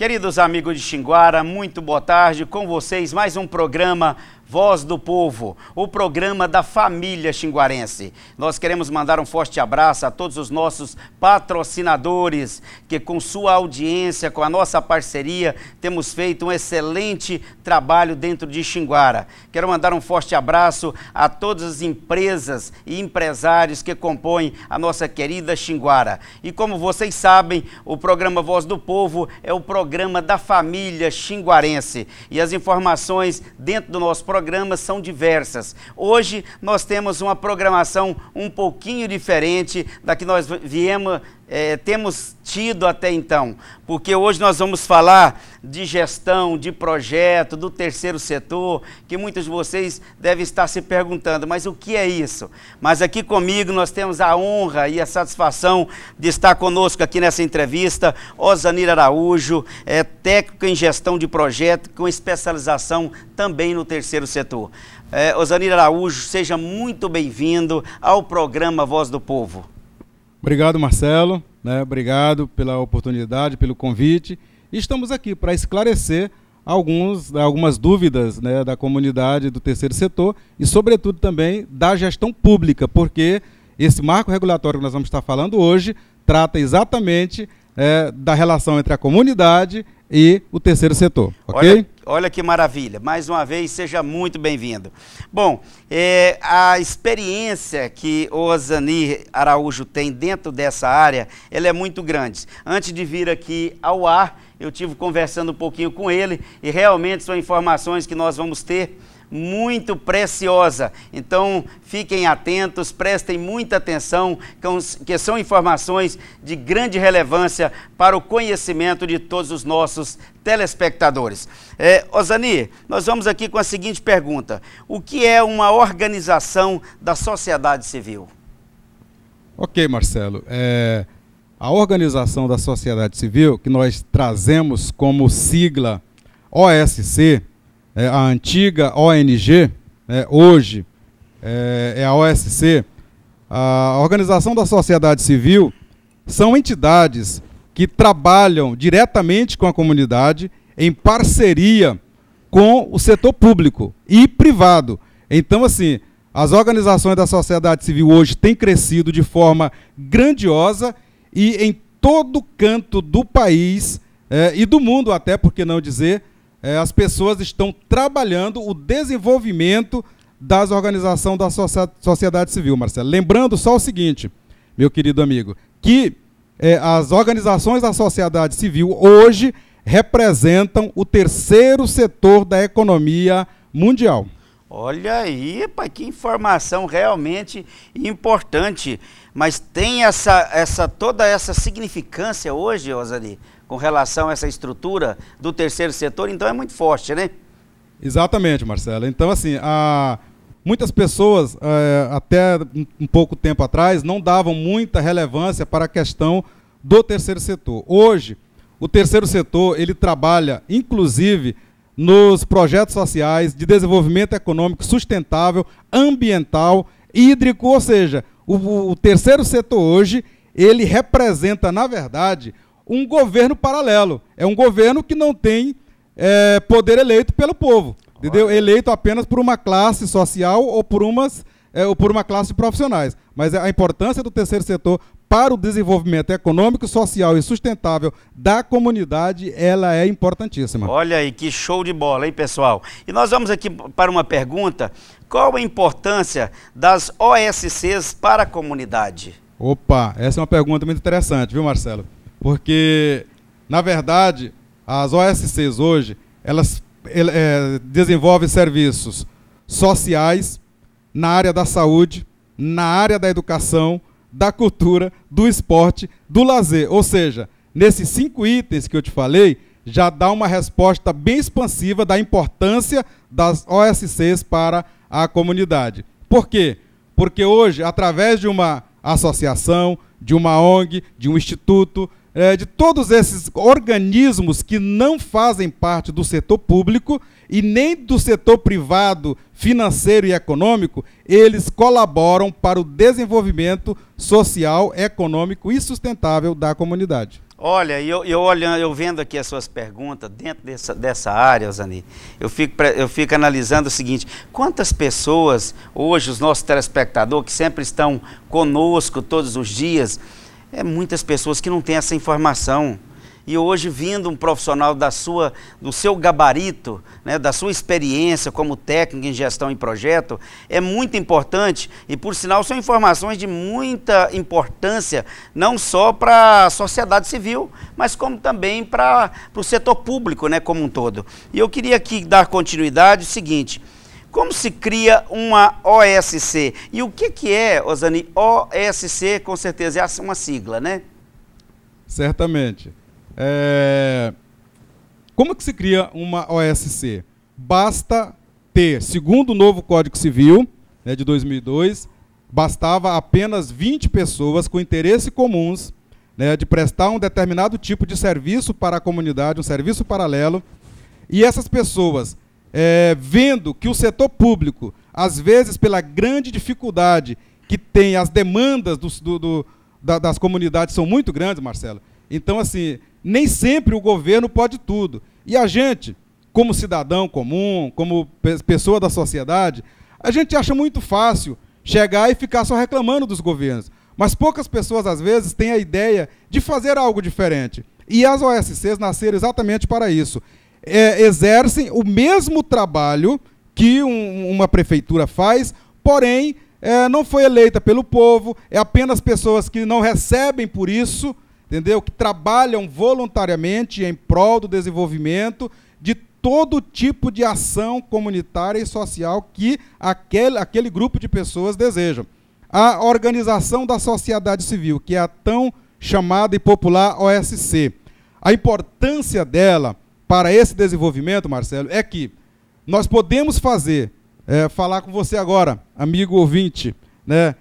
Queridos amigos de Xinguara, muito boa tarde. Com vocês mais um programa Voz do Povo, o programa da família xinguarense. Nós queremos mandar um forte abraço a todos os nossos patrocinadores que com sua audiência, com a nossa parceria, temos feito um excelente trabalho dentro de Xinguara. Quero mandar um forte abraço a todas as empresas e empresários que compõem a nossa querida Xinguara. E como vocês sabem, o programa Voz do Povo é o programa da família xinguarense. E as informações dentro do nosso programa são diversas. Hoje nós temos uma programação um pouquinho diferente da que nós temos tido até então, porque hoje nós vamos falar de gestão, de projeto, do terceiro setor, que muitos de vocês devem estar se perguntando, mas o que é isso? Mas aqui comigo nós temos a honra e a satisfação de estar conosco aqui nessa entrevista, Osanir Araújo, técnico em gestão de projeto, com especialização também no terceiro setor. Osanir Araújo, seja muito bem-vindo ao programa Voz do Povo. Obrigado, Marcelo, obrigado pela oportunidade, pelo convite. E estamos aqui para esclarecer algumas dúvidas da comunidade do terceiro setor e, sobretudo, também da gestão pública, porque esse marco regulatório que nós vamos estar falando hoje trata exatamente da relação entre a comunidade e o terceiro setor, ok? Olha que maravilha, mais uma vez seja muito bem-vindo. Bom, a experiência que o Osanir Araújo tem dentro dessa área, ela é muito grande. Antes de vir aqui ao ar, eu tive conversando um pouquinho com ele e realmente são informações que nós vamos ter muito preciosa. Então, fiquem atentos, prestem muita atenção, que são informações de grande relevância para o conhecimento de todos os nossos telespectadores. Osanir, nós vamos aqui com a seguinte pergunta: o que é uma organização da sociedade civil? Ok, Marcelo. A organização da sociedade civil, que nós trazemos como sigla OSC, a antiga ONG, hoje é a OSC, a Organização da Sociedade Civil, são entidades que trabalham diretamente com a comunidade em parceria com o setor público e privado. Então, assim, as organizações da sociedade civil hoje têm crescido de forma grandiosa e em todo canto do país e do mundo, até por que não dizer, as pessoas estão trabalhando o desenvolvimento das organizações da sociedade civil, Marcelo. Lembrando só o seguinte, meu querido amigo, que as organizações da sociedade civil hoje representam o terceiro setor da economia mundial. Olha aí, pai, que informação realmente importante. Mas tem toda essa significância hoje, Osanir, com relação a essa estrutura do terceiro setor, então é muito forte, né? Exatamente, Marcelo. Então, assim, muitas pessoas, até um pouco tempo atrás, não davam muita relevância para a questão do terceiro setor. Hoje, o terceiro setor, ele trabalha, inclusive, nos projetos sociais de desenvolvimento econômico sustentável, ambiental, hídrico, ou seja, o terceiro setor hoje, ele representa, na verdade, um governo paralelo. É um governo que não tem poder eleito pelo povo, entendeu? Eleito apenas por uma classe social ou por uma classe de profissionais. Mas a importância do terceiro setor para o desenvolvimento econômico, social e sustentável da comunidade, ela é importantíssima. Olha aí, que show de bola, hein, pessoal? E nós vamos aqui para uma pergunta: qual a importância das OSCs para a comunidade? Opa, essa é uma pergunta muito interessante, viu, Marcelo? Porque, na verdade, as OSCs hoje, elas desenvolvem serviços sociais na área da saúde, na área da educação, da cultura, do esporte, do lazer. Ou seja, nesses 5 itens que eu te falei, já dá uma resposta bem expansiva da importância das OSCs para a comunidade. Por quê? Porque hoje, através de uma associação, de uma ONG, de um instituto, de todos esses organismos que não fazem parte do setor público e nem do setor privado, financeiro e econômico, eles colaboram para o desenvolvimento social, econômico e sustentável da comunidade. Olha, eu vendo aqui as suas perguntas, dentro dessa área, Osani, eu fico analisando o seguinte: quantas pessoas hoje, os nossos telespectadores, que sempre estão conosco todos os dias, muitas pessoas que não têm essa informação. E hoje, vindo um profissional do seu gabarito, né, da sua experiência como técnico em gestão e projeto, é muito importante e, por sinal, são informações de muita importância, não só para a sociedade civil, mas como também para o setor público, né, como um todo. E eu queria aqui dar continuidade ao seguinte: como se cria uma OSC? E o que é, Osani, OSC? Com certeza é uma sigla, né? Certamente. Como que se cria uma OSC? Basta ter, segundo o novo Código Civil, né, de 2002, bastava apenas 20 pessoas com interesses comuns, né, de prestar um determinado tipo de serviço para a comunidade, um serviço paralelo, e essas pessoas, vendo que o setor público, às vezes pela grande dificuldade que tem, as demandas das comunidades são muito grandes, Marcelo. Então, assim, nem sempre o governo pode tudo. E a gente, como cidadão comum, como pessoa da sociedade, a gente acha muito fácil chegar e ficar só reclamando dos governos. Mas poucas pessoas, às vezes, têm a ideia de fazer algo diferente. E as OSCs nasceram exatamente para isso. Exercem o mesmo trabalho que uma prefeitura faz, porém, não foi eleita pelo povo, é apenas pessoas que não recebem por isso, entendeu? Que trabalham voluntariamente em prol do desenvolvimento de todo tipo de ação comunitária e social que aquele grupo de pessoas desejam. A organização da sociedade civil, que é a tão chamada e popular OSC. A importância dela para esse desenvolvimento, Marcelo, é que nós podemos falar com você agora, amigo ouvinte, né,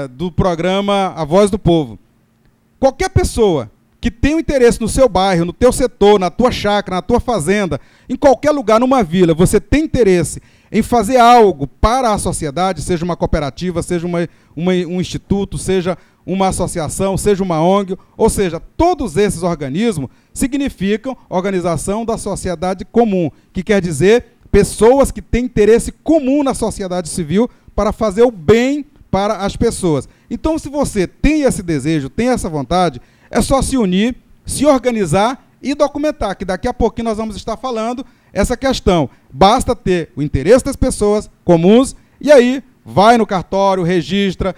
do programa A Voz do Povo. Qualquer pessoa que tem um interesse no seu bairro, no teu setor, na tua chácara, na tua fazenda, em qualquer lugar, numa vila, você tem interesse em fazer algo para a sociedade, seja uma cooperativa, seja um instituto, seja uma associação, seja uma ONG, ou seja, todos esses organismos significam organização da sociedade comum, que quer dizer pessoas que têm interesse comum na sociedade civil para fazer o bem para as pessoas. Então, se você tem esse desejo, tem essa vontade, é só se unir, se organizar e documentar, que daqui a pouquinho nós vamos estar falando essa questão. Basta ter o interesse das pessoas comuns e aí vai no cartório, registra,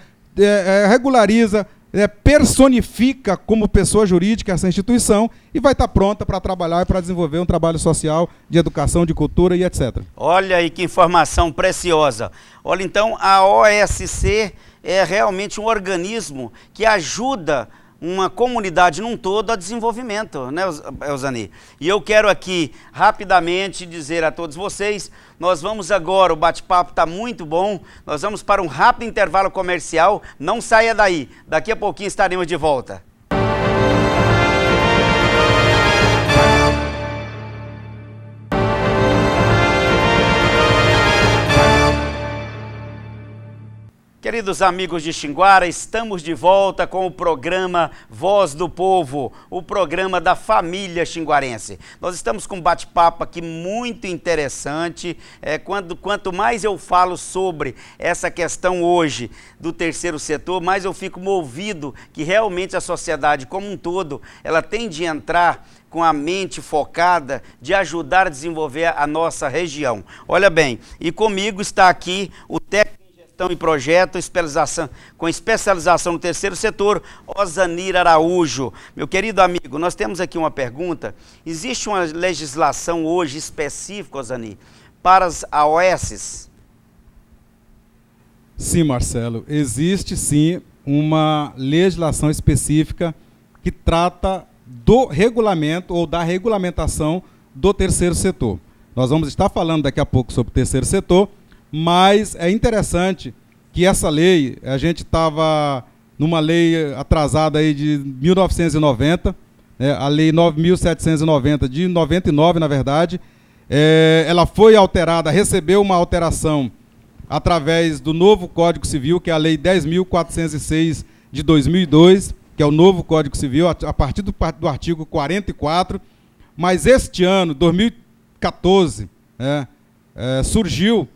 regulariza, personifica como pessoa jurídica essa instituição e vai estar pronta para trabalhar e para desenvolver um trabalho social de educação, de cultura e etc. Olha aí que informação preciosa. Olha, então a OSC é realmente um organismo que ajuda uma comunidade num todo a desenvolvimento, né, Osani? E eu quero aqui rapidamente dizer a todos vocês, nós vamos agora, o bate-papo está muito bom, nós vamos para um rápido intervalo comercial, não saia daí, daqui a pouquinho estaremos de volta. Queridos amigos de Xinguara, estamos de volta com o programa Voz do Povo, o programa da família xinguarense. Nós estamos com um bate-papo aqui muito interessante. Quanto mais eu falo sobre essa questão hoje do terceiro setor, mais eu fico movido que realmente a sociedade como um todo, ela tem de entrar com a mente focada de ajudar a desenvolver a nossa região. Olha bem, e comigo está aqui o técnico e projeto, com especialização no terceiro setor, Osanir Araújo. Meu querido amigo, nós temos aqui uma pergunta. Existe uma legislação hoje específica, Osanir, para as AOSs? Sim, Marcelo. Existe sim uma legislação específica que trata do regulamento ou da regulamentação do terceiro setor. Nós vamos estar falando daqui a pouco sobre o terceiro setor, mas é interessante que essa lei, a gente estava numa lei atrasada aí de 1990, né, a lei 9.790 de 99, na verdade, ela foi alterada, recebeu uma alteração através do novo Código Civil, que é a lei 10.406 de 2002, que é o novo Código Civil, a partir do artigo 44, mas este ano, 2014, surgiu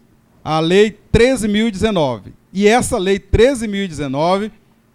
a Lei 13.019. E essa Lei 13.019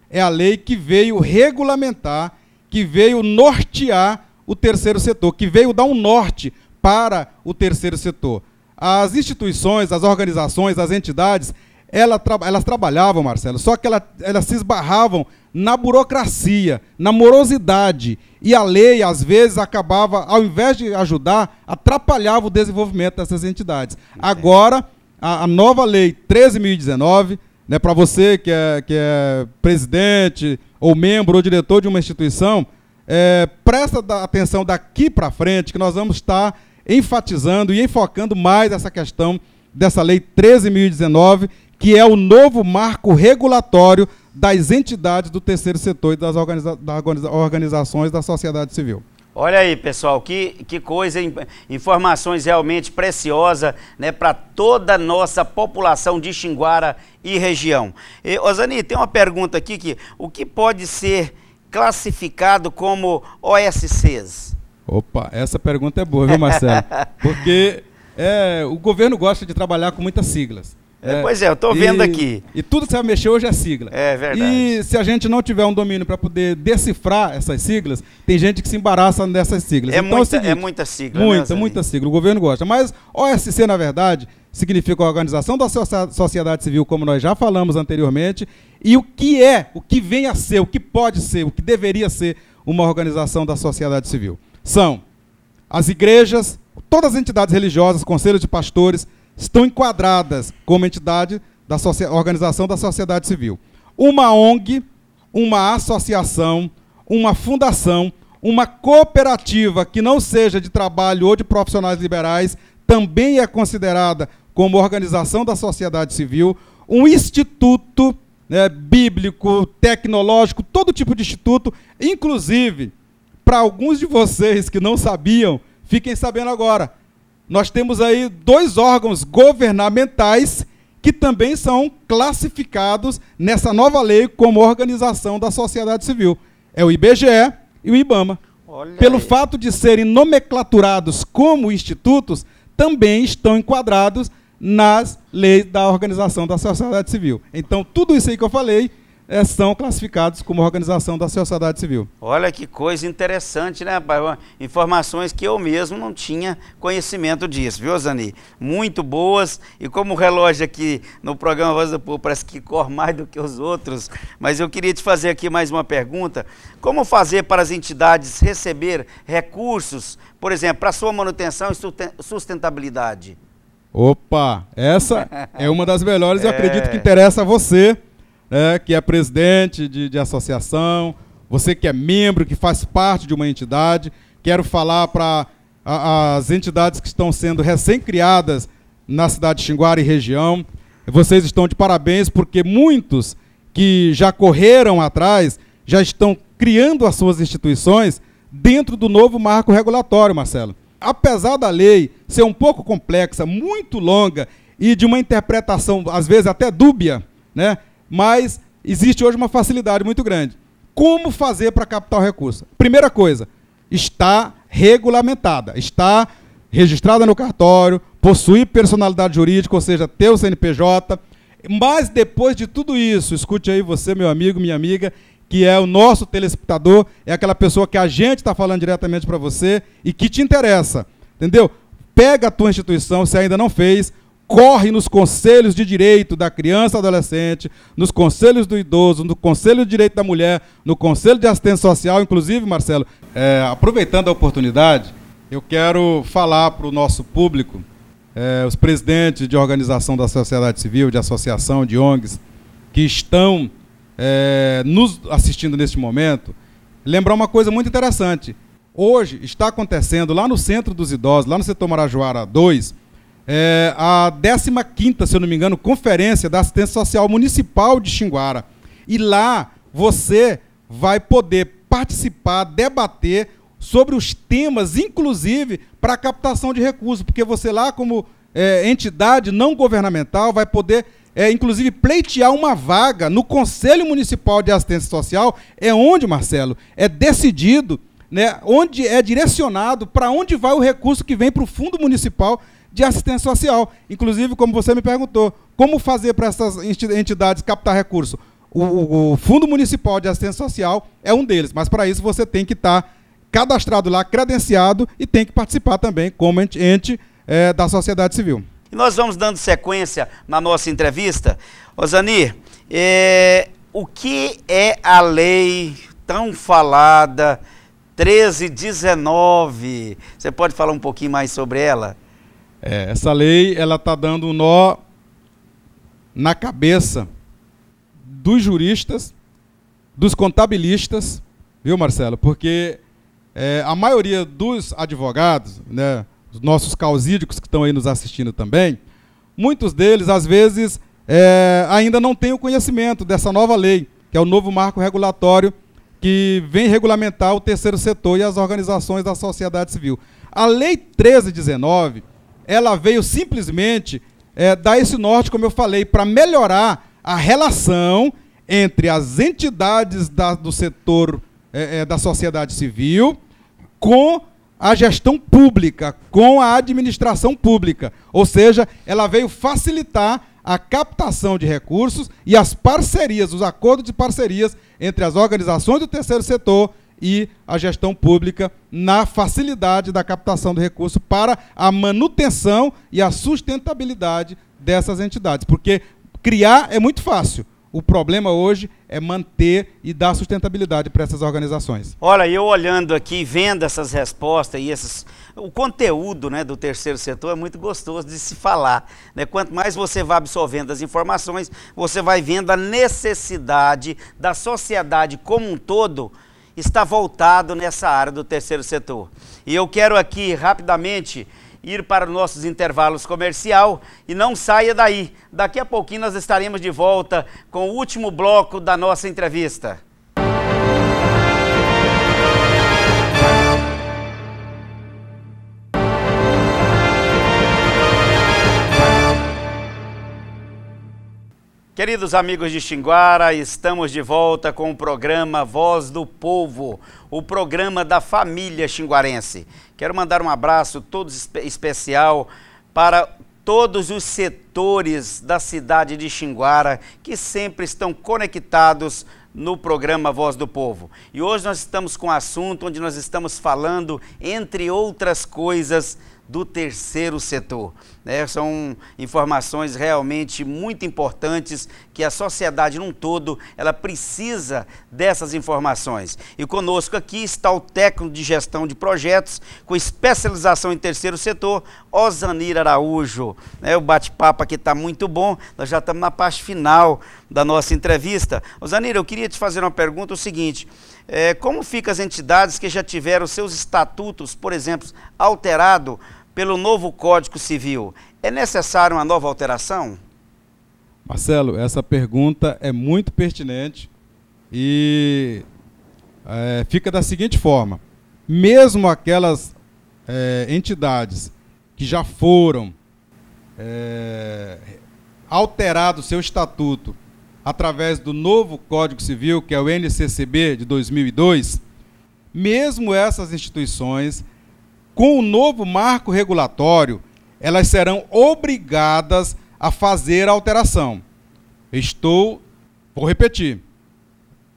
é a lei que veio regulamentar, que veio nortear o terceiro setor, que veio dar um norte para o terceiro setor. As instituições, as organizações, as entidades, elas trabalhavam, Marcelo, só que elas se esbarravam na burocracia, na morosidade, e a lei, às vezes, acabava, ao invés de ajudar, atrapalhava o desenvolvimento dessas entidades. Agora, a nova Lei 13.019, né, para você que é presidente, ou membro, ou diretor de uma instituição, presta atenção daqui para frente, que nós vamos estar enfatizando e enfocando mais essa questão dessa Lei 13.019, que é o novo marco regulatório das entidades do terceiro setor e das organizações da sociedade civil. Olha aí, pessoal, que coisa, informações realmente preciosas, né, para toda a nossa população de Xinguara e região. Osani, tem uma pergunta aqui, o que pode ser classificado como OSCs? Opa, essa pergunta é boa, viu, Marcelo? Porque o governo gosta de trabalhar com muitas siglas. Pois é, eu estou vendo aqui. E tudo que você vai mexer hoje é sigla. É verdade. E se a gente não tiver um domínio para poder decifrar essas siglas, tem gente que se embaraça nessas siglas. Então, é muita sigla. Muita sigla. O governo gosta. Mas OSC, na verdade, significa Organização da Sociedade Civil, como nós já falamos anteriormente, e o que vem a ser, o que pode ser, o que deveria ser uma organização da sociedade civil. São as igrejas, todas as entidades religiosas, conselhos de pastores, estão enquadradas como entidade da organização da sociedade civil. Uma ONG, uma associação, uma fundação, uma cooperativa que não seja de trabalho ou de profissionais liberais, também é considerada como organização da sociedade civil. Um instituto, né, bíblico, tecnológico, todo tipo de instituto, inclusive, para alguns de vocês que não sabiam, fiquem sabendo agora. Nós temos aí 2 órgãos governamentais que também são classificados nessa nova lei como organização da sociedade civil. É o IBGE e o IBAMA. Pelo fato de serem nomenclaturados como institutos, também estão enquadrados nas leis da organização da sociedade civil. Então, tudo isso aí que eu falei são classificados como organização da sociedade civil. Olha que coisa interessante, né, rapaz? Informações que eu mesmo não tinha conhecimento disso, viu, Osani? Muito boas, e como o relógio aqui no programa Voz do Povo parece que corre mais do que os outros, mas eu queria te fazer aqui mais uma pergunta. Como fazer para as entidades receber recursos, por exemplo, para sua manutenção e sustentabilidade? Opa, essa é uma das melhores, eu acredito que interessa a você, que é presidente de associação, você que é membro, que faz parte de uma entidade. Quero falar para as entidades que estão sendo recém-criadas na cidade de Xinguara e região. Vocês estão de parabéns, porque muitos que já correram atrás, já estão criando as suas instituições dentro do novo marco regulatório, Marcelo. Apesar da lei ser um pouco complexa, muito longa e de uma interpretação, às vezes, até dúbia, né? Mas existe hoje uma facilidade muito grande. Como fazer para captar o recurso? Primeira coisa, está regulamentada, está registrada no cartório, possui personalidade jurídica, ou seja, ter o CNPJ. Mas depois de tudo isso, escute aí você, meu amigo, minha amiga, que é o nosso telespectador, é aquela pessoa que a gente está falando diretamente para você e que te interessa, entendeu? Pega a tua instituição, se ainda não fez, corre nos conselhos de direito da criança e adolescente, nos conselhos do idoso, no conselho de direito da mulher, no conselho de assistência social. Inclusive, Marcelo, aproveitando a oportunidade, eu quero falar para o nosso público, os presidentes de organização da sociedade civil, de associação, de ONGs, que estão nos assistindo neste momento, lembrar uma coisa muito interessante. Hoje está acontecendo lá no Centro dos Idosos, lá no setor Marajoara 2, a 15ª, se eu não me engano, Conferência da Assistência Social Municipal de Xinguara. E lá você vai poder participar, debater sobre os temas, inclusive para a captação de recursos, porque você lá, como entidade não governamental, vai poder inclusive, pleitear uma vaga no Conselho Municipal de Assistência Social, é onde, Marcelo, é decidido, né, onde é direcionado para onde vai o recurso que vem para o Fundo Municipal de Assistência Social. Inclusive, como você me perguntou, como fazer para essas entidades captar recurso? O Fundo Municipal de Assistência Social é um deles, mas para isso você tem que estar cadastrado lá, credenciado, e tem que participar também como ente da sociedade civil. E nós vamos dando sequência na nossa entrevista. Ozanir, o que é a lei tão falada 1319? Você pode falar um pouquinho mais sobre ela? Essa lei, ela está dando um nó na cabeça dos juristas, dos contabilistas, viu, Marcelo? Porque a maioria dos advogados, né, os nossos causídicos que estão aí nos assistindo também, muitos deles, às vezes, ainda não têm o conhecimento dessa nova lei, que é o novo marco regulatório que vem regulamentar o terceiro setor e as organizações da sociedade civil. A Lei 1319, ela veio simplesmente dar esse norte, como eu falei, para melhorar a relação entre as entidades do setor da sociedade civil com a gestão pública, com a administração pública. Ou seja, ela veio facilitar a captação de recursos e as parcerias, os acordos de parcerias entre as organizações do terceiro setor e a gestão pública na facilidade da captação do recurso para a manutenção e a sustentabilidade dessas entidades. Porque criar é muito fácil. O problema hoje é manter e dar sustentabilidade para essas organizações. Olha, eu olhando aqui, vendo essas respostas e o conteúdo, né, do terceiro setor é muito gostoso de se falar, né? Quanto mais você vai absorvendo as informações, você vai vendo a necessidade da sociedade como um todo está voltado nessa área do terceiro setor. E eu quero aqui rapidamente ir para os nossos intervalos comercial e não saia daí. Daqui a pouquinho nós estaremos de volta com o último bloco da nossa entrevista. Queridos amigos de Xinguara, estamos de volta com o programa Voz do Povo, o programa da família xinguarense. Quero mandar um abraço todo especial para todos os setores da cidade de Xinguara que sempre estão conectados no programa Voz do Povo. E hoje nós estamos com um assunto onde nós estamos falando, entre outras coisas, do terceiro setor. São informações realmente muito importantes que a sociedade num todo, ela precisa dessas informações. E conosco aqui está o técnico de gestão de projetos com especialização em terceiro setor, Ozanir Araújo. O bate-papo aqui está muito bom, nós já estamos na parte final da nossa entrevista. Ozanir, eu queria te fazer uma pergunta, o seguinte: como ficam as entidades que já tiveram seus estatutos, por exemplo, alterados pelo novo Código Civil? É necessário uma nova alteração? Marcelo, essa pergunta é muito pertinente e fica da seguinte forma: mesmo aquelas entidades que já foram alterado seu estatuto através do novo Código Civil, que é o NCCB de 2002, mesmo essas instituições, com o novo marco regulatório, elas serão obrigadas a fazer a alteração. Vou repetir,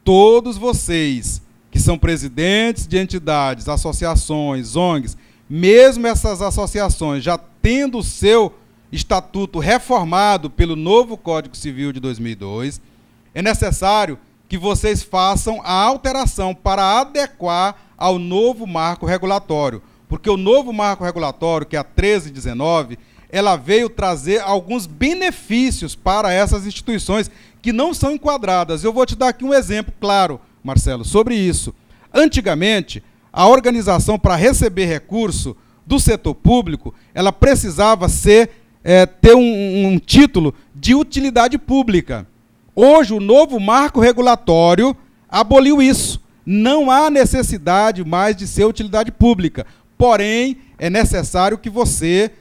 todos vocês que são presidentes de entidades, associações, ONGs, mesmo essas associações já tendo o seu estatuto reformado pelo novo Código Civil de 2002, é necessário que vocês façam a alteração para adequar ao novo marco regulatório. Porque o novo marco regulatório, que é a 1319, ela veio trazer alguns benefícios para essas instituições que não são enquadradas. Eu vou te dar aqui um exemplo claro, Marcelo, sobre isso. Antigamente, a organização, para receber recurso do setor público, ela precisava ter um título de utilidade pública. Hoje, o novo marco regulatório aboliu isso. Não há necessidade mais de ser utilidade pública. Porém, é necessário que você,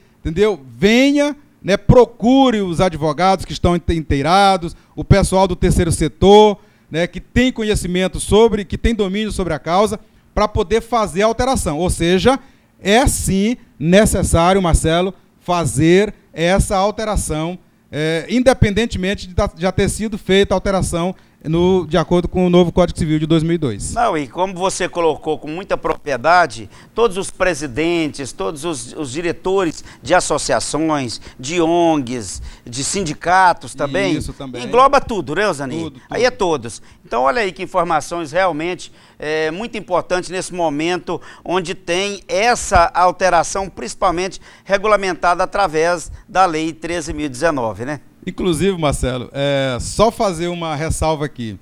venha né, procure os advogados que estão inteirados, o pessoal do terceiro setor, né, que tem conhecimento sobre, que tem domínio sobre a causa, para poder fazer a alteração. Ou seja, é sim necessário, Marcelo, fazer essa alteração, independentemente de já ter sido feita a alteração de acordo com o novo Código Civil de 2002. Não, e como você colocou com muita propriedade, todos os presidentes, todos os diretores de associações, de ONGs, de sindicatos também, isso também. Engloba tudo, né, Osani? Tudo. Aí é todos. Então olha aí que informações realmente muito importantes nesse momento, onde tem essa alteração, principalmente regulamentada através da Lei 13.019, né? Inclusive, Marcelo, só fazer uma ressalva aqui.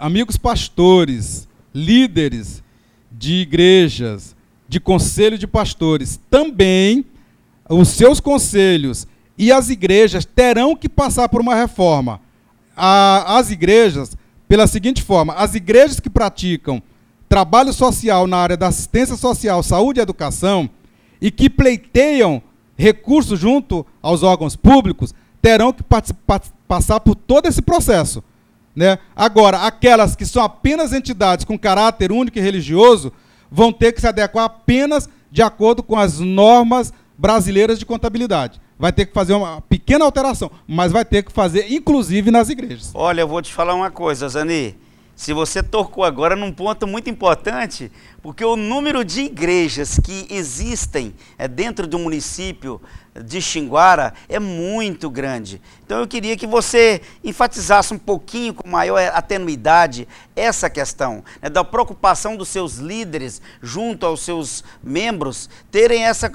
Amigos pastores, líderes de igrejas, de conselho de pastores, também os seus conselhos e as igrejas terão que passar por uma reforma. As igrejas, pela seguinte forma, as igrejas que praticam trabalho social na área da assistência social, saúde e educação, e que pleiteiam recursos junto aos órgãos públicos, terão que passar por todo esse processo, né? Agora, aquelas que são apenas entidades com caráter único e religioso vão ter que se adequar apenas de acordo com as normas brasileiras de contabilidade. Vai ter que fazer uma pequena alteração, mas vai ter que fazer, inclusive, nas igrejas. Olha, eu vou te falar uma coisa, Zani. Se você tocou agora num ponto muito importante, porque o número de igrejas que existem dentro do município de Xinguara é muito grande. Então eu queria que você enfatizasse um pouquinho com maior atenuidade essa questão, né, da preocupação dos seus líderes junto aos seus membros terem essa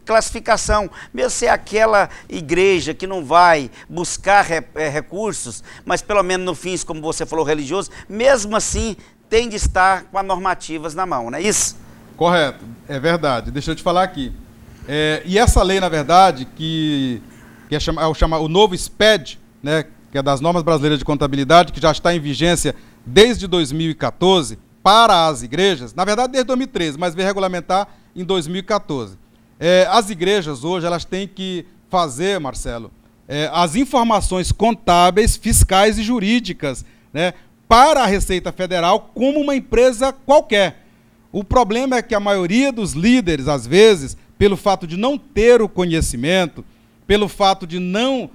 classificação, mesmo se é aquela igreja que não vai buscar recursos, mas pelo menos no fins, como você falou, religioso, mesmo assim tem de estar com as normativas na mão, não é isso? Correto, é verdade. Deixa eu te falar aqui. E essa lei, na verdade, que o novo SPED, né, que é das Normas Brasileiras de Contabilidade, que já está em vigência desde 2014 para as igrejas, na verdade desde 2013, mas veio regulamentar em 2014. As igrejas hoje elas têm que fazer, Marcelo, as informações contábeis, fiscais e jurídicas, né, para a Receita Federal como uma empresa qualquer. O problema é que a maioria dos líderes, às vezes, pelo fato de não ter o conhecimento, pelo fato de não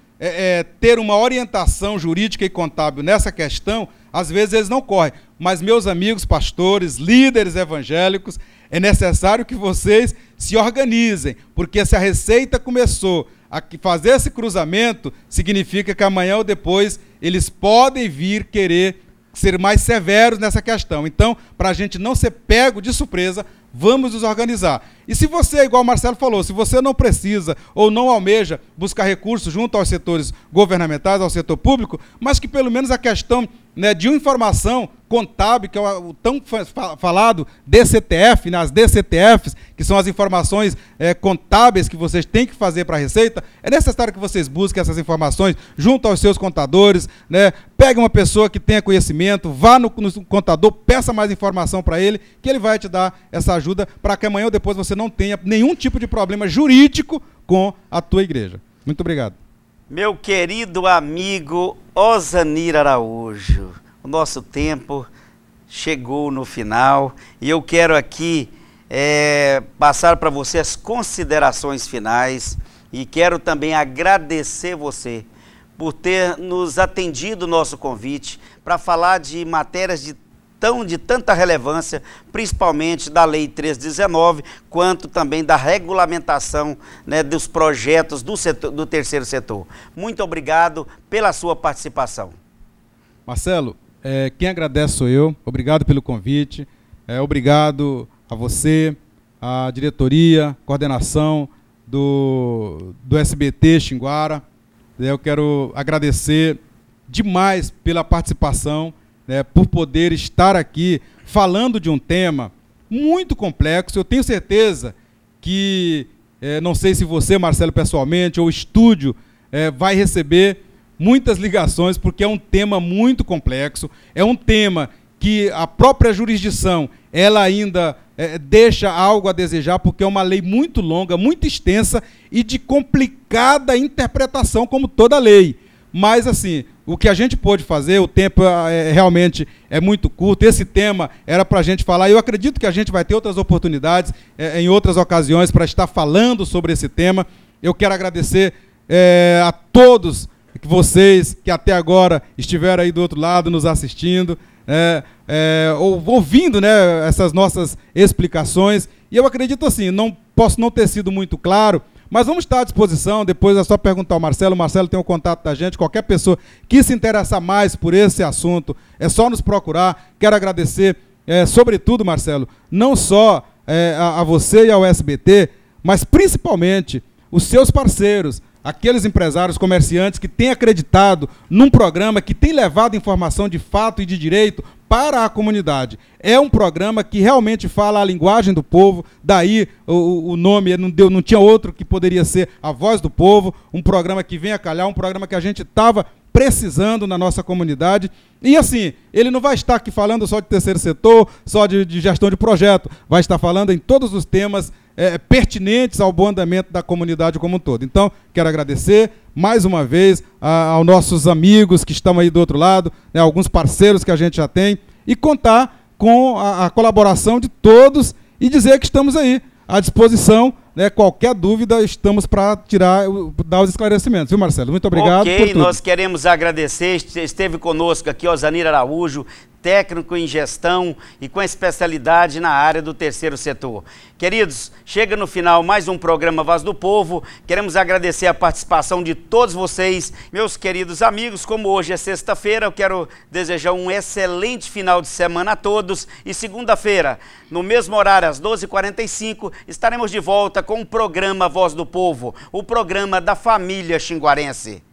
ter uma orientação jurídica e contábil nessa questão, às vezes eles não correm. Mas, meus amigos pastores, líderes evangélicos, é necessário que vocês se organizem, porque se a Receita começou a fazer esse cruzamento, significa que amanhã ou depois eles podem vir querer ser mais severos nessa questão. Então, para a gente não ser pego de surpresa, vamos nos organizar. E se você, igual o Marcelo falou, se você não precisa ou não almeja buscar recursos junto aos setores governamentais, ao setor público, mas que pelo menos a questão, né, de uma informação contábil, que é o tão falado DCTF, nas DCTFs, que são as informações contábeis que vocês têm que fazer para a Receita, é necessário que vocês busquem essas informações junto aos seus contadores, né? Pegue uma pessoa que tenha conhecimento, vá no contador, peça mais informação para ele, que ele vai te dar essa ajuda para que amanhã ou depois você não tenha nenhum tipo de problema jurídico com a tua igreja. Muito obrigado. Meu querido amigo Osanir Araújo, o nosso tempo chegou no final e eu quero aqui passar para você as considerações finais e quero também agradecer você por ter nos atendido o nosso convite para falar de matérias de tanta relevância, principalmente da Lei 13.019, quanto também da regulamentação, né, dos projetos do terceiro setor. Muito obrigado pela sua participação. Marcelo, quem agradece sou eu. Obrigado pelo convite. Obrigado a você, a diretoria, coordenação do SBT Xinguara. Eu quero agradecer demais pela participação, por poder estar aqui falando de um tema muito complexo. Eu tenho certeza que, não sei se você, Marcelo, pessoalmente, ou o estúdio, vai receber muitas ligações, porque é um tema muito complexo, é um tema que a própria jurisdição ela ainda deixa algo a desejar, porque é uma lei muito longa, muito extensa e de complicada interpretação, como toda lei. Mas, assim, o que a gente pôde fazer, o tempo realmente é muito curto, esse tema era para a gente falar, e eu acredito que a gente vai ter outras oportunidades, em outras ocasiões, para estar falando sobre esse tema. Eu quero agradecer a todos vocês que até agora estiveram aí do outro lado, nos assistindo, ouvindo, né, essas nossas explicações. E eu acredito assim, não posso não ter sido muito claro, mas vamos estar à disposição. Depois é só perguntar ao Marcelo. O Marcelo tem o contato da gente. Qualquer pessoa que se interessar mais por esse assunto, é só nos procurar. Quero agradecer, sobretudo, Marcelo, não só a você e ao SBT, mas principalmente os seus parceiros, aqueles empresários, comerciantes que têm acreditado num programa que tem levado informação de fato e de direito para a comunidade. É um programa que realmente fala a linguagem do povo, daí o nome, não tinha outro que poderia ser a voz do povo, um programa que vem a calhar, um programa que a gente estava precisando na nossa comunidade. E assim, ele não vai estar aqui falando só de terceiro setor, só de gestão de projeto, vai estar falando em todos os temas pertinentes ao bom andamento da comunidade como um todo. Então, quero agradecer mais uma vez aos nossos amigos que estão aí do outro lado, né, alguns parceiros que a gente já tem, e contar com a colaboração de todos e dizer que estamos aí à disposição, né, qualquer dúvida, estamos para dar os esclarecimentos. Viu, Marcelo? Muito obrigado por tudo. Nós queremos agradecer, esteve conosco aqui o Zanir Araújo, técnico em gestão e com especialidade na área do terceiro setor. Queridos, chega no final mais um programa Voz do Povo. Queremos agradecer a participação de todos vocês, meus queridos amigos. Como hoje é sexta-feira, eu quero desejar um excelente final de semana a todos. E segunda-feira, no mesmo horário, às 12h45, estaremos de volta com o programa Voz do Povo, o programa da família xinguarense.